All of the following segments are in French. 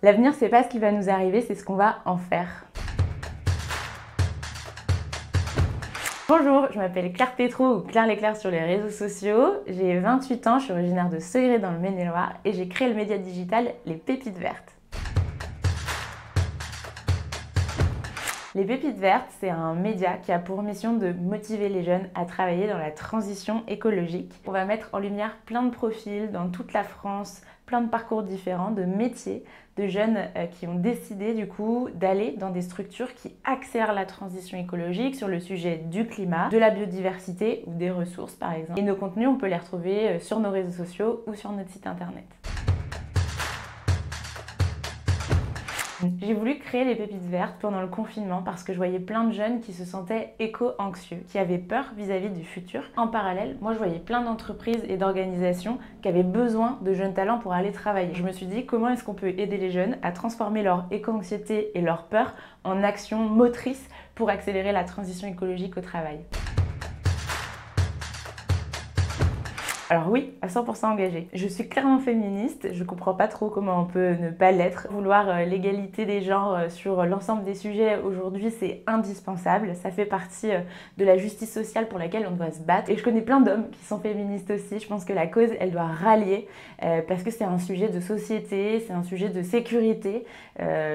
L'avenir, c'est pas ce qui va nous arriver, c'est ce qu'on va en faire. Bonjour, je m'appelle Claire Pétrou ou Claire Leclerc sur les réseaux sociaux. J'ai 28 ans, je suis originaire de Segré dans le Maine-et-Loire et j'ai créé le média digital Les Pépites Vertes. Les Pépites Vertes, c'est un média qui a pour mission de motiver les jeunes à travailler dans la transition écologique. On va mettre en lumière plein de profils dans toute la France, plein de parcours différents, de métiers, de jeunes qui ont décidé du coup d'aller dans des structures qui accélèrent la transition écologique sur le sujet du climat, de la biodiversité ou des ressources par exemple. Et nos contenus, on peut les retrouver sur nos réseaux sociaux ou sur notre site internet. J'ai voulu créer les Pépites Vertes pendant le confinement parce que je voyais plein de jeunes qui se sentaient éco-anxieux, qui avaient peur vis-à-vis du futur. En parallèle, moi je voyais plein d'entreprises et d'organisations qui avaient besoin de jeunes talents pour aller travailler. Je me suis dit comment est-ce qu'on peut aider les jeunes à transformer leur éco-anxiété et leur peur en action motrice pour accélérer la transition écologique au travail. Alors oui, à 100% engagée. Je suis clairement féministe, je comprends pas trop comment on peut ne pas l'être. Vouloir l'égalité des genres sur l'ensemble des sujets aujourd'hui, c'est indispensable. Ça fait partie de la justice sociale pour laquelle on doit se battre. Et je connais plein d'hommes qui sont féministes aussi. Je pense que la cause, elle doit rallier parce que c'est un sujet de société, c'est un sujet de sécurité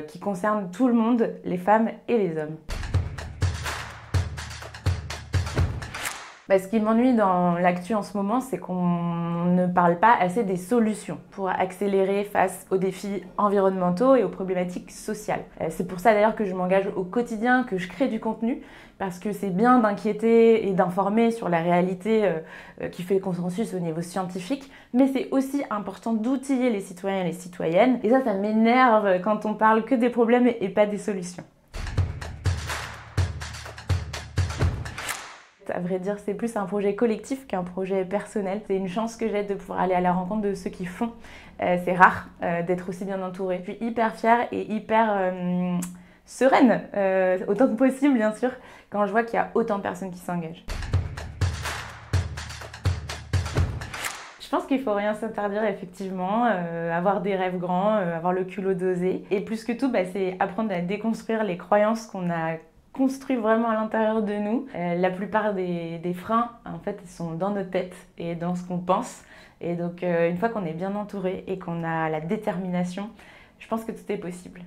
qui concerne tout le monde, les femmes et les hommes. Ce qui m'ennuie dans l'actu en ce moment, c'est qu'on ne parle pas assez des solutions pour accélérer face aux défis environnementaux et aux problématiques sociales. C'est pour ça d'ailleurs que je m'engage au quotidien, que je crée du contenu, parce que c'est bien d'inquiéter et d'informer sur la réalité qui fait consensus au niveau scientifique, mais c'est aussi important d'outiller les citoyens et les citoyennes. Et ça m'énerve quand on parle que des problèmes et pas des solutions. À vrai dire, c'est plus un projet collectif qu'un projet personnel. C'est une chance que j'ai de pouvoir aller à la rencontre de ceux qui font. C'est rare d'être aussi bien entourée. Je suis hyper fière et hyper sereine, autant que possible bien sûr, quand je vois qu'il y a autant de personnes qui s'engagent. Je pense qu'il ne faut rien s'interdire effectivement, avoir des rêves grands, avoir le culot d'oser. Et plus que tout, c'est apprendre à déconstruire les croyances qu'on a construit vraiment à l'intérieur de nous. La plupart des freins, en fait, ils sont dans notre tête et dans ce qu'on pense. Et donc, une fois qu'on est bien entouré et qu'on a la détermination, je pense que tout est possible.